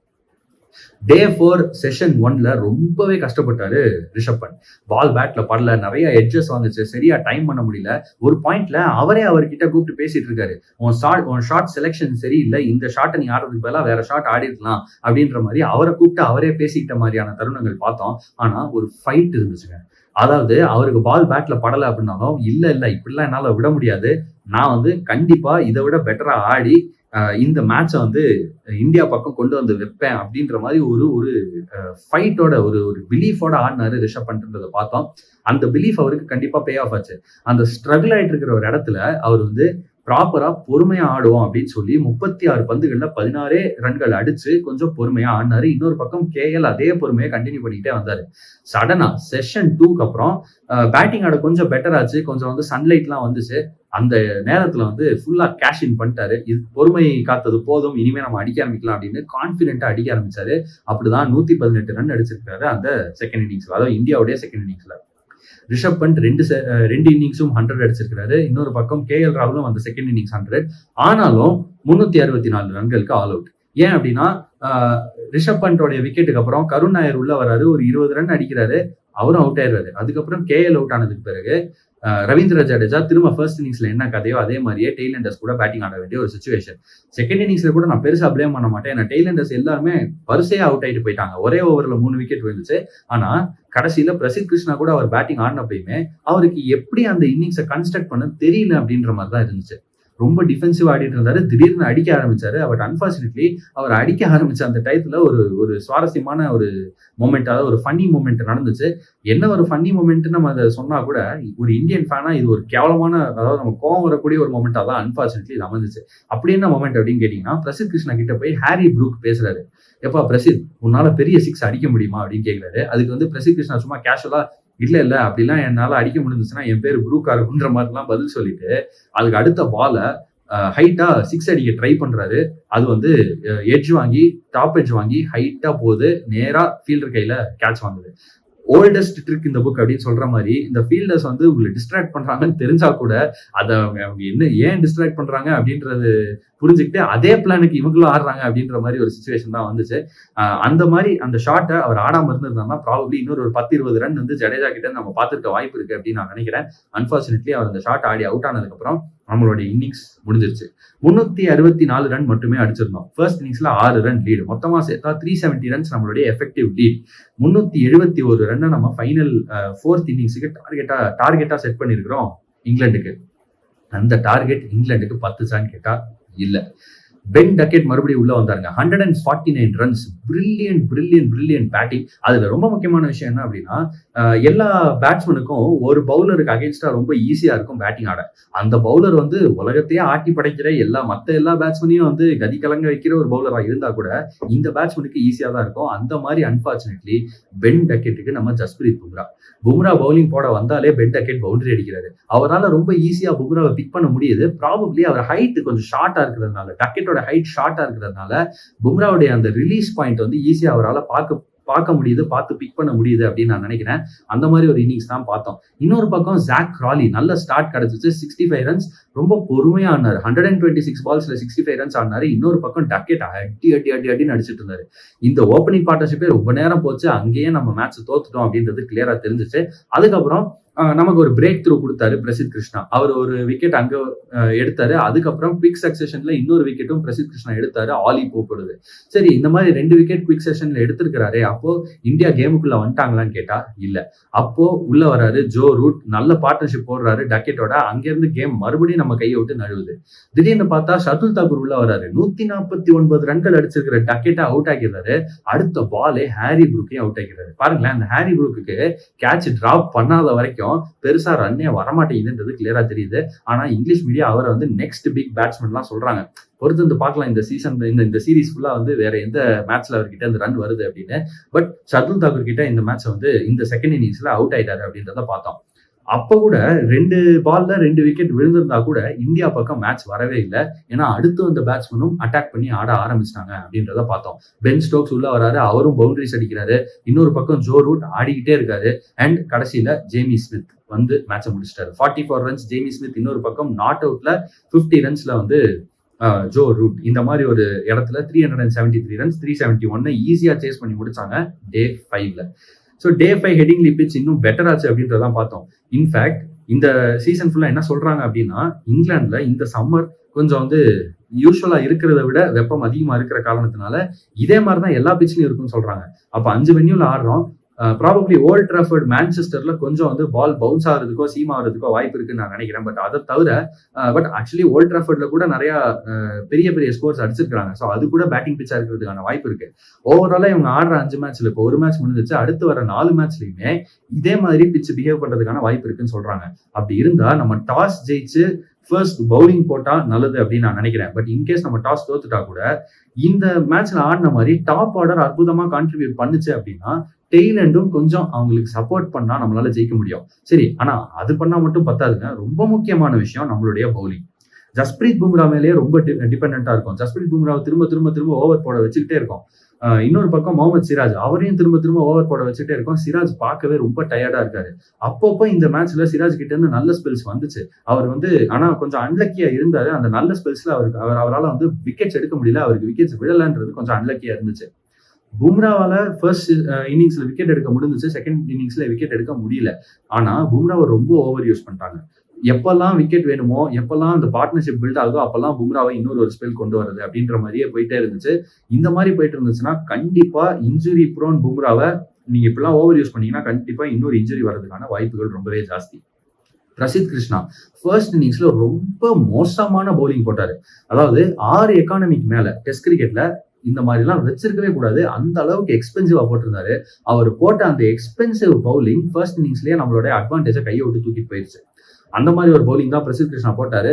டே 4 செஷன் 1ல ரொம்பவே கஷ்டப்பட்டாரு ரிஷப் பண்ட். பால் பேட்ல படல, நிறைய எட்ஜஸ் வந்துச்சு, சரியா டைம் பண்ண முடியல. ஒரு பாயிண்ட்ல அவரே அவர்கிட்ட கூப்பிட்டு பேசிட்டு இருக்காரு, உன் ஷாட் செலெக்ஷன் சரியில்லை, இந்த ஷாட்டை நீ ஆடுறதுக்கு பதிலாக வேற ஷாட் ஆடி இருக்கலாம் அப்படின்ற மாதிரி அவரை கூப்பிட்டு அவரே பேசிக்கிட்ட மாதிரியான தருணங்கள் பார்த்தோம். ஆனா ஒரு ஃபைட் இருந்துச்சுங்க. அதாவது அவருக்கு பால் பேட்ல படலை அப்படின்னாலும், இல்ல இப்படிலாம் என்னால விட முடியாது, நான் வந்து கண்டிப்பா இதை விட பெட்டரா ஆடி இந்த மேட்சை வந்து இந்தியா பக்கம் கொண்டு வந்து வைப்பேன் அப்படின்ற மாதிரி ஒரு ஃபைட்டோட ஒரு பிலீஃபோட ஆடினாரு ரிஷப் பண்ட்ன்றதை பார்த்தோம். அந்த பிலீஃப் அவருக்கு கண்டிப்பா பே ஆஃப் ஆச்சு. அந்த ஸ்ட்ரகிள் ஆயிட்டு இருக்கிற ஒரு இடத்துல அவர் வந்து ப்ராப்பரா பொறுமையா ஆடுவோம் அப்படின்னு சொல்லி 36 பந்துகள்ல 16 ரன்கள் அடிச்சு கொஞ்சம் பொறுமையா ஆடினாரு. இன்னொரு பக்கம் கேஎல் அதே பொறுமையை கண்டினியூ பண்ணிக்கிட்டே வந்தாரு. சடனா செஷன் 2க்கு அப்புறம் பேட்டிங் ஆட கொஞ்சம் பெட்டர் ஆச்சு, கொஞ்சம் வந்து சன்லைட்லாம் வந்துச்சு. அந்த நேரத்துல வந்து ஃபுல்லா கேஷ் இன் பண்ணிட்டாரு. இது பொறுமை காத்தது போதும், இனிமே நம்ம அடிக்க ஆரம்பிக்கலாம் அப்படின்னு கான்பிடென்ட்டா அடிக்க ஆரம்பிச்சாரு. அப்படிதான் 118 ரன் அடிச்சிருக்காரு அந்த செகண்ட் இன்னிங்ஸ்ல, அதாவது இந்தியாவுடைய செகண்ட் இன்னிங்ஸ்ல. ரிஷப் பண்ட் ரெண்டு இன்னிங்ஸும் 100 அடிச்சிருக்காரு. இன்னொரு பக்கம் கேஎல் ராகுலும் அந்த செகண்ட் இன்னிங்ஸ் 100. ஆனாலும் 364 ரன்களுக்கு ஆல் அவுட். ஏன் அப்படின்னா ரிஷப் பண்டோடைய விக்கெட்டுக்கு அப்புறம் கருண் நாயர் உள்ள வராரு, ஒரு 20 ரன் அடிக்கிறாரு, அவரும் அவுட் ஆயிடுறாரு. அதுக்கப்புறம் கேஎல் அவுட் ஆனதுக்கு பிறகு ரவீந்திர ஜடேஜா திரும்ப ஃபர்ஸ்ட் இன்னிங்ஸ்ல என்ன கதையோ அதே மாதிரியே டெய்லண்டர்ஸ் கூட பேட்டிங் ஆட வேண்டிய ஒரு சுச்சுவேஷன். செகண்ட் இன்னிங்ஸ்ல கூட நான் பெருசா பிளேம் பண்ண மாட்டேன், ஏன்னா டெய்லண்டர்ஸ் எல்லாருமே வரிசையா அவுட் ஆயிட்டு போயிட்டாங்க. ஒரே ஓவர்ல 3 விக்கெட் விழுந்துச்சு. ஆனா கடைசியில பிரசித் கிருஷ்ணா கூட அவர் பேட்டிங் ஆடினப்பயுமே அவருக்கு எப்படி அந்த இன்னிங்ஸை கன்ஸ்ட்ரக்ட் பண்ண தெரியல அப்படின்ற மாதிரி தான் இருந்துச்சு. ரொம்ப டிஃபென்சிவ் ஆடிட்டு இருந்தாரு, திடீர்னு அடிக்க ஆரம்பிச்சாரு. பட் அன்பார்ச்சுனேட்லி அவர் அடிக்க ஆரம்பிச்ச அந்த டயத்துல ஒரு சுவாரஸ்யமான ஒரு மொமெண்ட், அதாவது ஒரு ஃபன்னி மொமெண்ட் நடந்துச்சு. என்ன ஒரு ஃபன்னி மொமெண்ட் நம்ம அதை சொன்னா கூட ஒரு இந்தியன் ஃபேனா இது ஒரு கேவலமான, அதாவது நம்ம கோவம் வரக்கூடிய ஒரு மொமெண்டா தான் அன்பார்ச்சுனேட்லி இது அமைஞ்சிச்சு. அப்படி என்ன மொமெண்ட் அப்படின்னு கேட்டீங்கன்னா, பிரசித் கிருஷ்ணா கிட்ட போய் ஹாரி ப்ரூக் பேசுறாரு. எப்பா பிரசித், உன்னால பெரிய 6 அடிக்க முடியுமா அப்படின்னு கேட்கிறாரு. அதுக்கு வந்து பிரசித் கிருஷ்ணா சும்மா கேஷுவலா இல்ல அப்படிலாம் என்னால அடிக்க முடிஞ்சுச்சுன்னா என் பேரு ப்ரூக்கா இருக்குன்ற மாதிரிலாம் பதில் சொல்லிட்டு அதுக்கு அடுத்த பால ஹைட்டா 6 அடிக்க ட்ரை பண்றாரு. அது வந்து டாப் எட்ஜ் வாங்கி ஹைட்டா போகுது, நேரா ஃபீல்டர் கையில கேட்ச் வாங்குது. ஓல்டஸ்ட் ட்ரிக் இந்த புக் அப்படின்னு சொல்ற மாதிரி இந்த ஃபீல்டர்ஸ் வந்து உங்களை டிஸ்ட்ராக்ட் பண்றாங்கன்னு தெரிஞ்சா கூட அதை அவங்க என்ன ஏன் டிஸ்ட்ராக்ட் பண்றாங்க அப்படின்றது புரிஞ்சுக்கிட்டு அதே பிளானுக்கு இவங்களும் ஆடுறாங்க அப்படின்ற மாதிரி ஒரு சுச்சுவேஷன் தான் வந்துச்சு. அந்த மாதிரி அந்த ஷாட்டை அவர் ஆடாம இருந்திருந்தாங்கன்னா ப்ராபப்ளி இன்னொரு 10-20 ரன் வந்து ஜடேஜா கிட்ட நம்ம பார்த்துருக்க வாய்ப்பு இருக்கு அப்படின்னு நான் நினைக்கிறேன். அன்பார்ச்சுனேட்லி அவர் அந்த ஷாட் ஆடி அவுட் ஆனதுக்கு அப்புறம் நம்மளுடைய இன்னிங்ஸ் முடிஞ்சிருச்சு. 364 ரன் மட்டுமே அடிச்சிருந்தோம். ஃபர்ஸ்ட் இன்னிங்ஸ்ல 6 ரன் லீடு, மொத்தமா சேர்த்தா 370 ரன்ஸ் நம்மளுடைய எஃபெக்டிவ் லீட். 371 ரன் நம்ம ஃபைனல் 4th இன்னிங்ஸுக்கு டார்கெட்டா செட் பண்ணிருக்கிறோம் இங்கிலாந்துக்கு. அந்த டார்கெட் இங்கிலாந்துக்கு 10 கேட்டா இல்ல. பென் டக்கெட் மறுபடியும் உள்ள வந்தாருங்க. 149 ரன்ஸ், பிரில்லியன்ட் பேட்டிங். அதுல ரொம்ப முக்கியமான விஷயம் என்ன அப்படின்னா, எல்லா பேட்ஸ்மேனுக்கும் ஒரு பவுலருக்கு அகேன்ஸ்டா ரொம்ப ஈஸியா இருக்கும் பேட்டிங் ஆட. அந்த பவுலர் வந்து உலகத்தையே ஆட்டி படைக்கிற மத்த எல்லா பேட்ஸ்மேனையும் வந்து கதி கலங்க வைக்கிற ஒரு பவுலரா இருந்தா கூட இந்த பேட்ஸ்மேனுக்கு ஈஸியா தான் இருக்கும். அந்த மாதிரி அன்பார்ச்சுனேட்லி பென் டக்கெட்டுக்கு நம்ம ஜஸ்பிரீத் பும்ரா பவுலிங் போட வந்தாலே பென் டக்கெட் பவுண்டரி அடிக்கிறாரு. அவரால் ரொம்ப ஈஸியா பும்ராவை பிக் பண்ண முடியுது. ப்ராபப்ளி அவர் ஹைட் கொஞ்சம் ஷார்ட்டா இருக்கிறதுனால, டக்கெட்டோட ஹைட் ஷார்ட்டா இருக்கிறதுனால பும்ராவுடைய அந்த ரிலீஸ் பாயிண்ட் வந்து ஈஸியா அவரால் பார்க்க முடியுது, பார்த்து பிக் பண்ண முடியுது அப்படின்னு நான் நினைக்கிறேன். அந்த மாதிரி ஒரு இன்னிங்ஸ் தான் பார்த்தோம். இன்னொரு பக்கம் ஜாக் கிராலி நல்ல ஸ்டார்ட் கிடைச்சிச்சு, 65 ரன்ஸ், ரொம்ப பொறுமையா ஆனாரு. 126 பால்ஸ்ல 65 ரன்ஸ் ஆனாரு. இன்னொரு பக்கம் டக்கெட் அடின்னு அடிச்சிட்டு இருந்தாரு. இந்த ஓப்பனிங் பார்ட்னர்ஷிப்பே ரொம்ப நேரம் போச்சு, அங்கேயே நம்ம மேட்ச் தோத்துட்டோம் அப்படின்றது கிளியரா தெரிஞ்சிச்சு. அதுக்கப்புறம் நமக்கு ஒரு பிரேக் த்ரூ கொடுத்தாரு பிரசித் கிருஷ்ணா. அவர் ஒரு விக்கெட் அங்க எடுத்தாரு. அதுக்கப்புறம் குவிக் சக்சஷன்ல இன்னொரு விக்கெட்டும் பிரசித் கிருஷ்ணா எடுத்தாரு. ஆலி போப்படுது. சரி, இந்த மாதிரி 2 விக்கெட் குவிக் செஷன்ல எடுத்திருக்கிறாரு. அப்போ இந்தியா கேமுக்குள்ள வந்துட்டாங்களான்னு கேட்டா இல்ல. அப்போ உள்ள வராரு ஜோ ரூட், நல்ல பார்ட்னர்ஷிப் போடுறாரு டக்கெட்டோட. அங்கிருந்து கேம் மறுபடியும் நம்ம கையை விட்டு நழுவுது. திடீர்னு பார்த்தா ஷர்துல் தாக்கூர் உள்ள வராரு. 149 ரன்கள் அடிச்சிருக்கிற டக்கெட்டை அவுட் ஆக்கிறாரு. அடுத்த பாலே ஹாரி ப்ரூக்கையும் அவுட் ஆக்கிறாரு. பாருங்களேன், அந்த ஹாரி ப்ரூக்கு கேட்ச் டிராப் பண்ணாத வரைக்கும் பெருசா ரன்னே வரமாட்டேங்குதுன்றது கிளியரா தெரியுது. ஆனா இங்கிலீஷ் மீடியா அவரை வந்து நெக்ஸ்ட் பிக் பேட்ஸ்மேன்லாம் சொல்றாங்க. பொறுத்து வந்து பார்க்கலாம் இந்த சீசன், இந்த சீரீஸ் ஃபுல்லா வந்து வேற எந்த மேட்ச்ல அவர்கிட்ட இந்த ரன் வருது அப்படின்னு. பட் ஷர்துல் தாக்கூர் கிட்ட இந்த மேட்ச் வந்து இந்த செகண்ட் இன்னிங்ஸ்ல அவுட் ஆயிட்டாரு அப்படின்றத பார்த்தோம். அப்ப கூட 2 பால்ல 2 விக்கெட் விழுந்திருந்தா கூட இந்தியா பக்கம் மேட்ச் வரவே இல்லை. ஏன்னா அடுத்து வந்த பேட்ஸ்மேனும் அட்டாக் பண்ணி ஆட ஆரம்பிச்சிட்டாங்க அப்படின்றத பார்த்தோம். பென் ஸ்டோக்ஸ் உள்ள வராரு, அவரும் பவுண்டரிஸ் அடிக்கிறாரு. இன்னொரு பக்கம் ஜோ ரூட் ஆடிக்கிட்டே இருக்காரு. அண்ட் கடைசியில ஜேமி ஸ்மித் வந்து மேட்சை முடிச்சிட்டாரு. 44 ரன்ஸ் ஜேமி ஸ்மித் இன்னொரு பக்கம் நாட் அவுட்ல 50 ரன்ஸ்ல வந்து ஜோ ரூட் இந்த மாதிரி ஒரு இடத்துல 373 ரன்ஸ் 371 ஈஸியா சேஸ் பண்ணி முடிச்சாங்க டே 5ல. ஸோ டே 5 ஹெடிங்லி பிச் இன்னும் பெட்டர் ஆச்சு அப்படின்றதான் பார்த்தோம். இன்ஃபேக்ட் இந்த சீசன் ஃபுல்லா என்ன சொல்றாங்க அப்படின்னா, இங்கிலாந்துல இந்த சம்மர் கொஞ்சம் வந்து யூஸ்வலா இருக்கிறத விட வெப்பம் அதிகமா இருக்கிற காரணத்தினால இதே மாதிரிதான் எல்லா பிச்லயும் இருக்குன்னு சொல்றாங்க. அப்ப 5 வென்யூல ஆடுறோம். ப்ராபப்ளி ஓல்ட் ட்ராஃபர்ட் மான்செஸ்டர்ல கொஞ்சம் வந்து பால் பவுன்ஸ் ஆகிறதுக்கோ சீம் ஆகிறதுக்கோ வாய்ப்பு இருக்குன்னு நான் நினைக்கிறேன். பட் அதை தவிர பட் ஆக்சுவலி ஓல்ட் ட்ராஃபர்ட்ல கூட நிறைய பெரிய பெரிய ஸ்கோர்ஸ் அடிச்சிருக்காங்க. ஸோ அது கூட பேட்டிங் பிச்சா இருக்கிறதுக்கான வாய்ப்பு இருக்கு. ஓவராலா இவங்க ஆடுற 5 மேட்ச்ல இப்போ ஒரு மேட்ச் முடிஞ்சிச்சு, அடுத்து வர 4 மேட்ச்லயுமே இதே மாதிரி பிச் பிஹேவ் பண்றதுக்கான வாய்ப்பு இருக்குன்னு சொல்றாங்க. அப்படி இருந்தா நம்ம டாஸ் ஜெயிச்சு ஃபர்ஸ்ட் பவுலிங் போட்டா நல்லது அப்படின்னு நான் நினைக்கிறேன். பட் இன்கேஸ் நம்ம டாஸ் தோத்துட்டா கூட இந்த மேட்ச்ல ஆடின மாதிரி டாப் ஆர்டர் அற்புதமா கான்ட்ரிபியூட் பண்ணுச்சு அப்படின்னா டெய்ல் எண்டும் கொஞ்சம் அவங்களுக்கு சப்போர்ட் பண்ணா நம்மளால ஜெயிக்க முடியும். சரி, ஆனா அது பண்ணா மட்டும் பத்தாதுங்க. ரொம்ப முக்கியமான விஷயம் நம்மளுடைய பவுலிங். ஜஸ்பிரீத் பும்ரா மேலேயே ரொம்ப டிபெண்டா இருக்கும். ஜஸ்பிரீத் பும்ராவை திரும்ப திரும்ப திரும்ப ஓவர் போட வச்சுக்கிட்டே இருக்கும். இன்னொரு பக்கம் முகமது சிராஜ் அவரையும் திரும்ப திரும்ப ஓவர் போட வச்சுட்டே இருக்கும். சிராஜ் பார்க்கவே ரொம்ப டயர்டா இருக்காரு. அப்பப்போ இந்த மேட்ச்ல சிராஜ் கிட்ட இருந்து நல்ல ஸ்பெல்ஸ் வந்துச்சு. அவர் வந்து ஆனா கொஞ்சம் அன்லக்கியா இருந்தாரு. அந்த நல்ல ஸ்பெல்ஸ்ல அவரால் வந்து விக்கெட்ஸ் எடுக்க முடியல. அவருக்கு விக்கெட்ஸ் விடலன்றது கொஞ்சம் அன்லக்கியா இருந்துச்சு. பும்ராவால ஃபர்ஸ்ட் இன்னிங்ஸ்ல விக்கெட் எடுக்க முடிஞ்சிச்சு, செகண்ட் இன்னிங்ஸ்ல விக்கெட் எடுக்க முடியல. ஆனா பும்ராவை ரொம்ப ஓவர் யூஸ் பண்ணிட்டாங்க. எப்பெல்லாம் விக்கெட் வேணுமோ, எப்பெல்லாம் அந்த பார்ட்னர்ஷிப் பில்ட் ஆகுதோ அப்பெல்லாம் பும்ராவை இன்னொரு ஒரு ஸ்பெல் கொண்டு வருது அப்படின்ற மாதிரியே போயிட்டே இருந்துச்சு. இந்த மாதிரி போயிட்டு இருந்துச்சுன்னா கண்டிப்பா இன்ஜுரி ப்ரோன் பும்ராவை நீங்க இப்பெல்லாம் ஓவர் யூஸ் பண்ணீங்கன்னா கண்டிப்பா இன்னொரு இன்ஜுரி வர்றதுக்கான வாய்ப்புகள் ரொம்பவே ஜாஸ்தி. பிரசித் கிருஷ்ணா ஃபர்ஸ்ட் இன்னிங்ஸ்ல ரொம்ப மோசமான பவுலிங் போட்டாரு. அதாவது 6 எக்கானமிக்கு மேல டெஸ்ட் கிரிக்கெட்ல இந்த மாதிரி எல்லாம் வச்சிருக்கவே கூடாது. அந்த அளவுக்கு எக்ஸ்பென்சிவா போட்டிருந்தாரு. அவர் போட்ட அந்த எக்ஸ்பென்சிவ் பவுலிங் ஃபர்ஸ்ட் இன்னிங்ஸ்லயே நம்மளோட அட்வான்டேஜை கையை விட்டு தூக்கிட்டு போயிருச்சு. அந்த மாதிரி ஒரு பவுலிங் தான் பிரசித் கிருஷ்ணா போட்டாரு.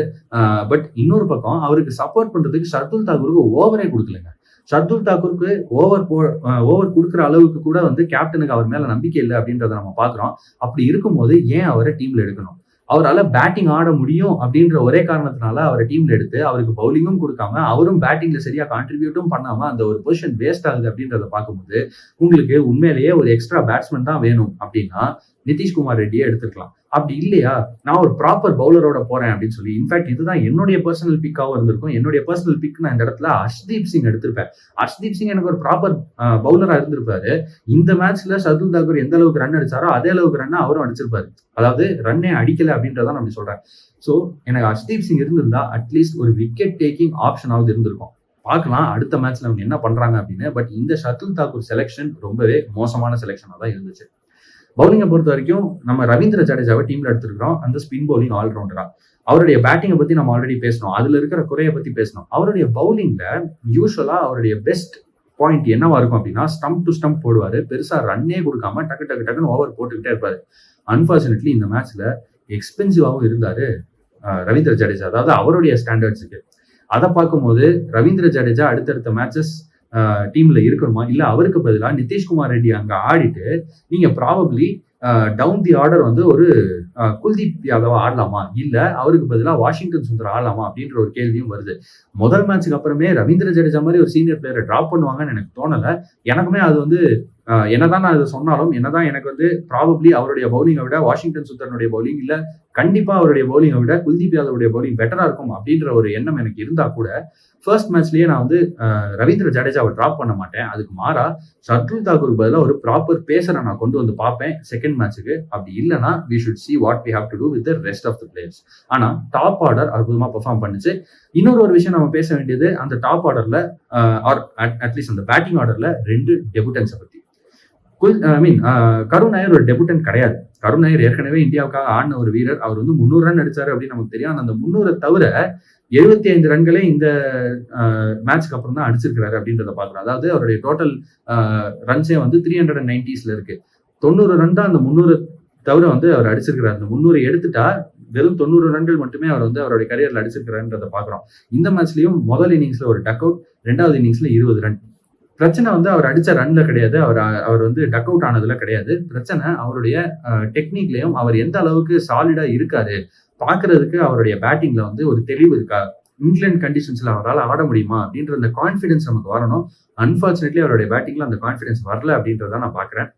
பட் இன்னொரு பக்கம் அவருக்கு சப்போர்ட் பண்றதுக்கு ஷர்துல் தாக்கூருக்கு ஓவரே கொடுக்கலங்க. ஷர்துல் தாக்கூருக்கு ஓவர் கொடுக்குற அளவுக்கு கூட வந்து கேப்டனுக்கு அவர் மேல நம்பிக்கை இல்லை அப்படின்றத நம்ம பாக்குறோம். அப்படி இருக்கும்போது ஏன் அவரை டீம்ல எடுக்கணும்? அவரால் பேட்டிங் ஆட முடியும் அப்படின்ற ஒரே காரணத்தினால அவரை டீம்ல எடுத்து அவருக்கு பவுலிங்கும் கொடுக்காம அவரும் பேட்டிங்ல சரியா கான்ட்ரிபியூட்டும் பண்ணாம அந்த ஒரு பொசிஷன் வேஸ்ட் ஆகுது அப்படின்றத பார்க்கும்போது உங்களுக்கு உண்மையிலேயே ஒரு எக்ஸ்ட்ரா பேட்ஸ்மேன் தான் வேணும் அப்படின்னா நிதிஷ்குமார் ரெட்டியை எடுத்துக்கலாம். அப்படி இல்லையா, நான் ஒரு ப்ராப்பர் பவுலரோட போறேன் அப்படின்னு சொல்லி இன்ஃபேக்ட் இதுதான் என்னுடைய பர்சனல் பிக்காவும் இருந்திருக்கும். என்னுடைய பர்சனல் பிக் நான் இந்த இடத்துல ஹர்ஷ்தீப் சிங் எடுத்திருப்பேன். ஹர்ஷ்தீப் சிங் எனக்கு ஒரு ப்ராப்பர் பவுலரா இருந்திருப்பாரு. இந்த மேட்ச்ல ஷர்துல் தாக்கூர் எந்த அளவுக்கு ரன் அடிச்சாரோ அதே அளவுக்கு ரன் அவரும் அடிச்சிருப்பாரு. அதாவது ரன்னே அடிக்கல அப்படின்றதான் நான் அப்படி சொல்றேன். ஸோ எனக்கு ஹர்ஷ்தீப் சிங் இருந்திருந்தா அட்லீஸ்ட் ஒரு விக்கெட் டேக்கிங் ஆப்ஷனாவது இருந்திருக்கும். பார்க்கலாம் அடுத்த மேட்ச்ல அவங்க என்ன பண்றாங்க அப்படின்னு. பட் இந்த ஷர்துல் தாக்கூர் செலெக்ஷன் ரொம்பவே மோசமான செலெக்ஷனா தான் இருந்துச்சு. பவுலிங்கை பொறுத்த வரைக்கும் நம்ம ரவீந்திர ஜடேஜாவை டீம்ல எடுத்திருக்கிறோம். அந்த ஸ்பின் பவுலிங் ஆல்ரவுண்டரா. அவருடைய பேட்டிங்கை பத்தி நம்ம ஆல்ரெடி பேசணும். அதுல இருக்கிற குறையை பத்தி பேசணும். அவருடைய பவுலிங்ல யூஸ்வலா அவருடைய பெஸ்ட் பாயிண்ட் என்னவா இருக்கும் அப்படின்னா ஸ்டம்ப் டு ஸ்டம்ப் போடுவாரு. பெருசா ரன்னே கொடுக்காம டக்கு டக்கு டக்குன்னு ஓவர் போட்டுக்கிட்டே இருப்பாரு. அன்பார்ச்சுனேட்லி இந்த மேட்ச்ல எக்ஸ்பென்சிவாகவும் இருந்தாரு ரவீந்திர ஜடேஜா. அதாவது அவருடைய ஸ்டாண்டர்ட்ஸுக்கு. அதை பார்க்கும்போது ரவீந்திர ஜடேஜா அடுத்தடுத்த மேட்சஸ் டீம்ல இருக்கணுமா, இல்ல அவருக்கு பதிலாக நிதிஷ்குமார் ரெட்டி அங்க ஆடிட்டு நீங்க ப்ராபப்ளி டவுன் தி ஆர்டர் வந்து ஒரு குல்தீப் யாதவ் ஆடலாமா, இல்ல அவருக்கு பதிலாக வாஷிங்டன் சுந்தர் ஆடலாமா அப்படின்ற ஒரு கேள்வியும் வருது. முதல் மேட்சுக்கு அப்புறமே ரவீந்திர ஜடேஜா மாதிரி ஒரு சீனியர் பிளேயரை டிராப் பண்ணுவாங்கன்னு எனக்கு தோணல. எனக்குமே அது வந்து என்னதான் நான் இதை சொன்னாலும் என்னதான் எனக்கு வந்து ப்ராபப்ளி அவருடைய பவுலிங்கை விட வாஷிங்டன் சுந்தரனுடைய பவுலிங் இல்ல கண்டிப்பா அவருடைய பவுலிங்கை விட குல்தீப் யாதவுடைய பவுலிங் பெட்டரா இருக்கும் அப்படின்ற ஒரு எண்ணம் எனக்கு இருந்தா கூட ஃபர்ஸ்ட் மேட்ச்லயே நான் வந்து ரவீந்திர ஜடேஜாவை டிராப் பண்ண மாட்டேன். அதுக்கு மாறா ஷர்துல் தாக்கூர் பதிலாக ஒரு ப்ராப்பர் பேசரை நான் கொண்டு வந்து பார்ப்பேன் செகண்ட் மேட்சுக்கு. அப்படி இல்லைன்னா we should see what we have to do with the rest of the players. ஆனா டாப் ஆர்டர் அற்புதமா பெர்ஃபார்ம் பண்ணுச்சு. இன்னொரு விஷயம் நம்ம பேச வேண்டியது அந்த டாப் ஆர்டர்ல ஆர் அட்லீஸ்ட் அந்த பேட்டிங் ஆர்டர்ல 2 டெபுட்டன்ஸை பத்தி. கருண் நாயர் ஒரு டெபுட்டன் கிடையாது. கருண் நாயர் ஏற்கனவே இந்தியாவுக்காக ஆடின ஒரு வீரர். அவர் வந்து 300 ரன் அடிச்சாரு அப்படின்னு நமக்கு தெரியும். அந்த 300 தவிர 75 ரன்களே இந்த மேட்ச்க்கு அப்புறம் தான் அடிச்சிருக்கிறாரு அப்படின்றத பாக்குறோம். அதாவது அவருடைய டோட்டல் ரன்ஸே வந்து 390ஸ்ல இருக்கு. 90 ரன் தான் அந்த 300 தவிர வந்து அவர் அடிச்சிருக்கிறார். அந்த 300 எடுத்துட்டா வெறும் 90 ரன்கள் மட்டுமே அவர் வந்து அவருடைய கரியர்ல அடிச்சிருக்கிறாருன்றத பாக்குறோம். இந்த மேட்ச்லயும் முதல் இன்னிங்ஸ்ல ஒரு டக் அவுட், 2வது இன்னிங்ஸ்ல 20 ரன். பிரச்சனை வந்து அவர் அடிச்ச ரன்ல கிடையாது, அவர் வந்து டக் அவுட் ஆனதுல கிடையாது. பிரச்சனை அவருடைய டெக்னிக்லயும் அவர் எந்த அளவுக்கு சாலிடா இருக்காரு, பாக்குறதுக்கு அவருடைய பேட்டிங்ல வந்து ஒரு தெளிவு இருக்கா, இங்கிலாந்து கண்டிஷன்ஸ்ல அவரால் ஆட முடியுமா அப்படின்ற அந்த கான்ஃபிடன்ஸ் நமக்கு வரணும். அன்பார்ச்சுனேட்லி அவருடைய பேட்டிங்ல அந்த கான்ஃபிடன்ஸ் வரல அப்படின்றத நான் பாக்குறேன்.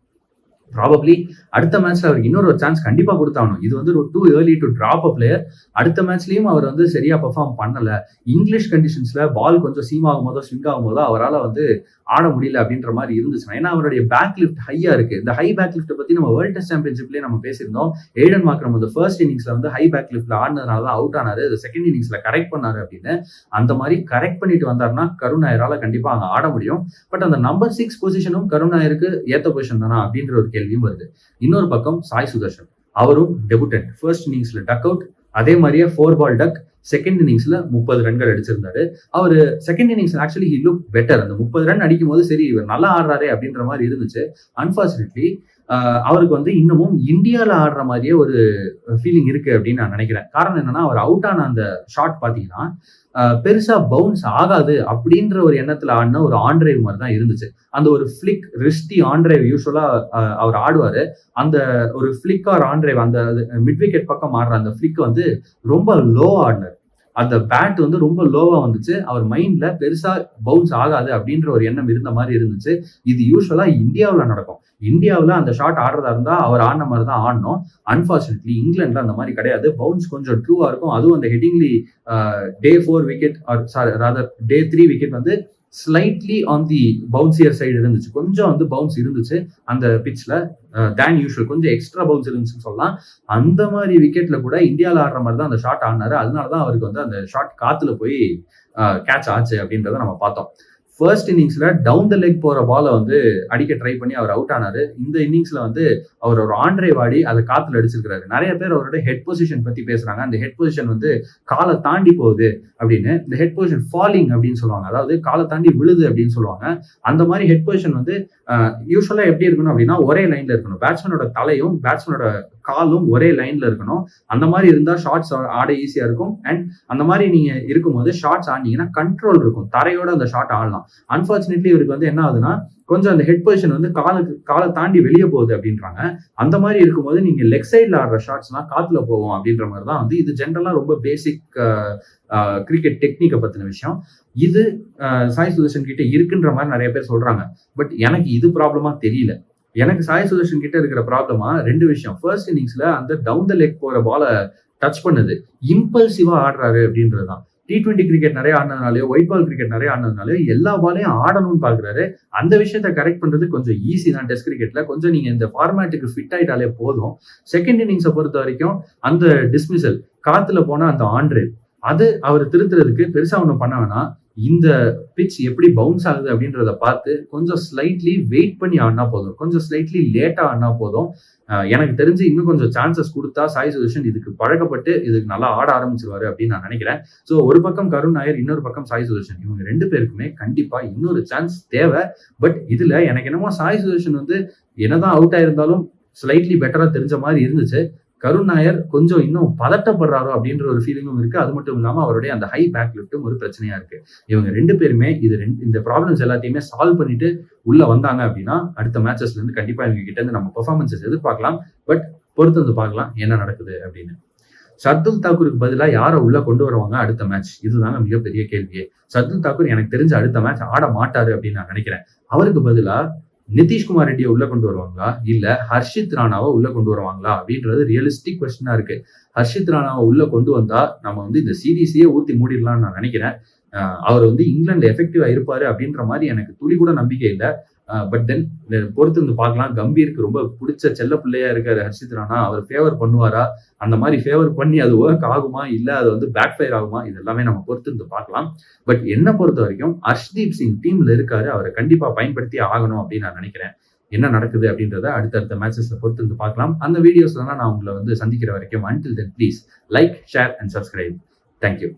ப்ராபப்ளி அடுத்த மேட்ச்ல அவருக்கு இன்னொரு சான்ஸ் கண்டிப்பா கொடுத்தாகணும். இது வந்து ஒரு too early to drop a player. அடுத்த மேட்ச்லயும் அவர் வந்து சரியா பெர்ஃபார்ம் பண்ணல. இங்கிலீஷ் கண்டிஷன்ஸ்ல பால் கொஞ்சம் சீம் ஆகும் போதோ ஸ்விங் ஆகும் போதோ அவரால் வந்து ஆட முடியல அப்படின்ற மாதிரி இருந்துச்சுன்னா, ஏன்னா அவருடைய பேக் லிஃப்ட் ஹையா இருக்கு. இந்த ஹை பேக் லிஃப்ட் பத்தி நம்ம வேர்ல்ட் டெஸ்ட் சாம்பியன்ஷிப்லயே நம்ம பேசியிருந்தோம். ஏடன் மார்க்ரம் வந்து ஃபர்ஸ்ட் இன்னிங்ஸ்ல வந்து ஹை பேக் லிஃப்ட்ல ஆடினதுனால தான் அவுட் ஆனாரு. செகண்ட் இன்னிங்ஸ்ல கரெக்ட் பண்ணாரு அப்படின்னு. அந்த மாதிரி கரெக்ட் பண்ணிட்டு வந்தாருன்னா கருண் நாயரால கண்டிப்பா அங்க ஆட முடியும். பட் அந்த நம்பர் 6 பொசிஷனும் கருண் நாயருக்கு ஏத்த பொசிஷன் தானா அப்படின்ற ஒரு கேள்வியும் வருது. இன்னொரு பக்கம் சாய் சுதர்ஷன், அவரும் டெபுட்டன்ட். ஃபர்ஸ்ட் இன்னிங்ஸ்ல டக் அவுட், அதே மாதிரியே 4 பால் டக். செகண்ட் இன்னிங்ஸ்ல 30 ரன்கள் அடிச்சிருந்தாரு. அவரு second innings actually he look better. அந்த 30 ரன் அடிக்கும் போது சரி இவர் நல்லா ஆடுறாரு அப்படின்ற மாதிரி இருந்துச்சு. அன்பார்ச்சுனேட்லி அவருக்கு வந்து இன்னமும் இந்தியாவில் ஆடுற மாதிரியே ஒரு ஃபீலிங் இருக்கு அப்படின்னு நான் நினைக்கிறேன். காரணம் என்னன்னா, அவர் அவுட் ஆன அந்த ஷாட் பாத்தீங்கன்னா பெருசா பவுன்ஸ் ஆகாது அப்படின்ற ஒரு எண்ணத்துல ஆடின ஒரு ஆண்ட்ரைவ் மாதிரி தான் இருந்துச்சு. அந்த ஒரு ஃபிளிக் ரிஸ்டி ஆண்ட்ரைவ் யூஸ்வலா அவர் ஆடுவாரு. அந்த ஒரு ஃபிளிக் ஆர் ஆண்ட்ரைவ் அந்த மிட் விக்கெட் பக்கம் ஆடுற அந்த ஃபிளிக் வந்து ரொம்ப லோ ஆடினார். அந்த பேட் வந்து ரொம்ப லோவா வந்துச்சு. அவர் மைண்ட்ல பெருசா பவுன்ஸ் ஆகாது அப்படின்ற ஒரு எண்ணம் இருந்த மாதிரி இருந்துச்சு. இது யூஸ்வலா இந்தியாவில் நடக்கும். இந்தியாவில் அந்த ஷாட் ஆடுறதா இருந்தா அவர் ஆடின மாதிரி தான் ஆடணும். அன்பார்ச்சுனேட்லி இங்கிலாந்துல அந்த மாதிரி கிடையாது. பவுன்ஸ் கொஞ்சம் ட்ரூவா இருக்கும். அதுவும் அந்த ஹெட்டிங்லி டே 4 விக்கெட் ஆர் சாரி ராதர் டே 3 விக்கெட் வந்து ஸ்லைட்லி ஆன் தி பவுன்சியர் சைடு இருந்துச்சு. கொஞ்சம் வந்து பவுன்ஸ் இருந்துச்சு அந்த பிட்ச்ல தேன் யூஷுவல். கொஞ்சம் எக்ஸ்ட்ரா பவுன்ஸ் இருந்துச்சுன்னு சொல்லலாம். அந்த மாதிரி விக்கெட்ல கூட இந்தியாவில் ஆடுற மாதிரி தான் அந்த ஷாட் ஆடினாரு. அதனாலதான் அவருக்கு வந்து அந்த ஷாட் காத்துல போய் கேட்ச் ஆச்சு அப்படின்றத நம்ம பார்த்தோம். ஃபர்ஸ்ட் இன்னிங்ஸ்ல டவுன் த லெக் போற பாலை வந்து அடிக்க ட்ரை பண்ணி அவர் அவுட் ஆனாரு. இந்த இன்னிங்ஸ்ல வந்து அவர் ஒரு ஆண்ட்ரைவ் ஆடி அதை காத்துல அடிச்சிருக்காரு. நிறைய பேர் அவரோட ஹெட் பொசிஷன் பத்தி பேசுறாங்க. அந்த ஹெட் பொசிஷன் வந்து காலை தாண்டி போகுது அப்படின்னு. இந்த ஹெட் பொசிஷன் ஃபாலிங் அப்படின்னு சொல்லுவாங்க. அதாவது காலை தாண்டி விழுது அப்படின்னு சொல்லுவாங்க. அந்த மாதிரி ஹெட் பொசிஷன் வந்து யூஸ்வலா எப்படி இருக்கணும் அப்படின்னா ஒரே லைன்ல இருக்கணும். பேட்ஸ்மேனோட தலையும் பேட்ஸ்மேனோட காலும் ஒரே லைன்ல இருக்கணும். அந்த மாதிரி இருந்தா ஷார்ட்ஸ் ஆட ஈஸியா இருக்கும். அண்ட் அந்த மாதிரி நீங்க இருக்கும்போது ஷார்ட்ஸ் ஆடினீங்கன்னா கண்ட்ரோல் இருக்கும். தரையோட அந்த ஷாட் ஆடலாம். அன்பார்ச்சுனேட்லி இவருக்கு வந்து என்ன ஆகுதுன்னா கொஞ்சம் அந்த ஹெட் பொசிஷன் வந்து காலை தாண்டி வெளியே போகுது அப்படின்றாங்க. அந்த மாதிரி இருக்கும்போது நீங்க லெக் சைட்ல ஆடுற ஷாட்ஸ்லாம் காத்துல போகும் அப்படின்ற மாதிரி தான் வந்து இது ஜென்ரலா ரொம்ப பேசிக் கிரிக்கெட் டெக்னிக்கை பத்தின விஷயம். இது சாய் சுதர்ஷன் கிட்ட இருக்குன்ற மாதிரி நிறைய பேர் சொல்றாங்க. பட் எனக்கு இது ப்ராப்ளமா தெரியல. எனக்கு சாய் சுதர்ஷன் கிட்ட இருக்கிற ப்ராப்ளமா 2 விஷயம். ஃபர்ஸ்ட் இன்னிங்ஸ்ல அந்த டவுன் த லெக் போற பாலை டச் பண்ணது இம்பல்சிவா ஆடுறாரு அப்படின்றதுதான். T20 கிரிக்கெட் நிறைய ஆடினதுனாலயோ ஒயிட் பால் கிரிக்கெட் நிறைய ஆடினதுனாலயோ எல்லா பாலையும் ஆடணும்னு பாக்குறாரு. அந்த விஷயத்த கரெக்ட் பண்றது கொஞ்சம் ஈஸி தான் டெஸ்ட் கிரிக்கெட்ல. கொஞ்சம் நீங்க இந்த ஃபார்மேட்டுக்கு ஃபிட் ஆயிட்டாலே போதும். செகண்ட் இன்னிங்ஸை பொறுத்த வரைக்கும் அந்த டிஸ்மிசல் காத்துல போன அந்த ஆண்ட்ரே அது அவர் திருத்துறதுக்கு பெருசா ஒன்றும் பண்ண வேணாம். இந்த பிட்ச் எப்படி பவுன்ஸ் ஆகுது அப்படின்றத பார்த்து கொஞ்சம் ஸ்லைட்லி வெயிட் பண்ணி ஆடினா போதும். கொஞ்சம் ஸ்லைட்லி லேட்டா ஆடினா போதும். எனக்கு தெரிஞ்சு இன்னும் கொஞ்சம் சான்சஸ் கொடுத்தா சாய் சுதர்ஷன் இதுக்கு பழக்கப்பட்டு இதுக்கு நல்லா ஆட ஆரம்பிச்சிருவாரு அப்படின்னு நான் நினைக்கிறேன். ஸோ ஒரு பக்கம் கருண் நாயர், இன்னொரு பக்கம் சாய் சுதர்ஷன். இவங்க 2 பேருக்குமே கண்டிப்பா இன்னொரு சான்ஸ் தேவை. பட் இதுல எனக்கு என்னமோ சாய் சுதர்ஷன் வந்து என்னதான் அவுட் ஆயிருந்தாலும் ஸ்லைட்லி பெட்டரா தெரிஞ்ச மாதிரி இருந்துச்சு. கருண் நாயர் கொஞ்சம் இன்னும் பதட்டப்படுறாரோ அப்படின்ற ஒரு ஃபீலிங்கும் இருக்கு. அது மட்டும் இல்லாம அவருடைய அந்த ஹை பேக் லிஃப்ட்டும் ஒரு பிரச்சனையா இருக்கு. இவங்க 2 பேருமே இந்த ப்ராப்ளம்ஸ் எல்லாத்தையுமே சால்வ் பண்ணிட்டு உள்ள வந்தாங்க அப்படின்னா அடுத்த மேட்சஸ்ல இருந்து கண்டிப்பா இவங்க கிட்ட இருந்து நம்ம பெர்ஃபார்மன்ஸஸ் எதிர்பார்க்கலாம். பட் பொறுத்து வந்து பார்க்கலாம் என்ன நடக்குது அப்படின்னு. ஷர்துல் தாக்கூருக்கு பதிலா யாரை உள்ள கொண்டு வருவாங்க அடுத்த மேட்ச்? இதுதாங்க மிகப்பெரிய கேள்வியே. ஷர்துல் தாக்கூர் எனக்கு தெரிஞ்ச அடுத்த மேட்ச் ஆட மாட்டாரு அப்படின்னு நான் நினைக்கிறேன். அவருக்கு பதிலா நிதிஷ்குமார் ரெட்டியை உள்ள கொண்டு வருவாங்களா இல்ல ஹர்ஷித் ராணாவை உள்ள கொண்டு வருவாங்களா அப்படின்றது ரியலிஸ்டிக் கொஸ்டினா இருக்கு. ஹர்ஷித் ராணாவை உள்ள கொண்டு வந்தா நம்ம வந்து இந்த சீரீஸையே ஊத்தி மூடிடலாம்னு நான் நினைக்கிறேன். அவர் வந்து இங்கிலாந்துல எஃபெக்டிவா இருப்பாரு அப்படின்ற மாதிரி எனக்கு துளி கூட நம்பிக்கை இல்லை. பட் தென் பொறுத்து வந்து பார்க்கலாம். கம்பீருக்கு ரொம்ப பிடிச்ச செல்ல பிள்ளையா இருக்காரு ஹர்ஷித் ராணா. அவர் ஃபேவர் பண்ணுவாரா? அந்த மாதிரி ஃபேவர் பண்ணி அது ஒர்க் ஆகுமா இல்ல அது வந்து பேக் ஃபயர் ஆகுமா? இது எல்லாமே நம்ம பொறுத்து இருந்து பார்க்கலாம். பட் என்ன பொறுத்த வரைக்கும் ஹர்ஷ்தீப் சிங் டீம்ல இருக்காரு. அவரை கண்டிப்பா பயன்படுத்தி ஆகணும் அப்படின்னு நான் நினைக்கிறேன். என்ன நடக்குது அப்படின்றத அடுத்தடுத்த மேட்சஸ்ல பொறுத்து இருந்து பார்க்கலாம். அந்த வீடியோஸ்லாம் நான் உங்களை வந்து சந்திக்கிற வரைக்கும் until then please like, share and subscribe. Thank you.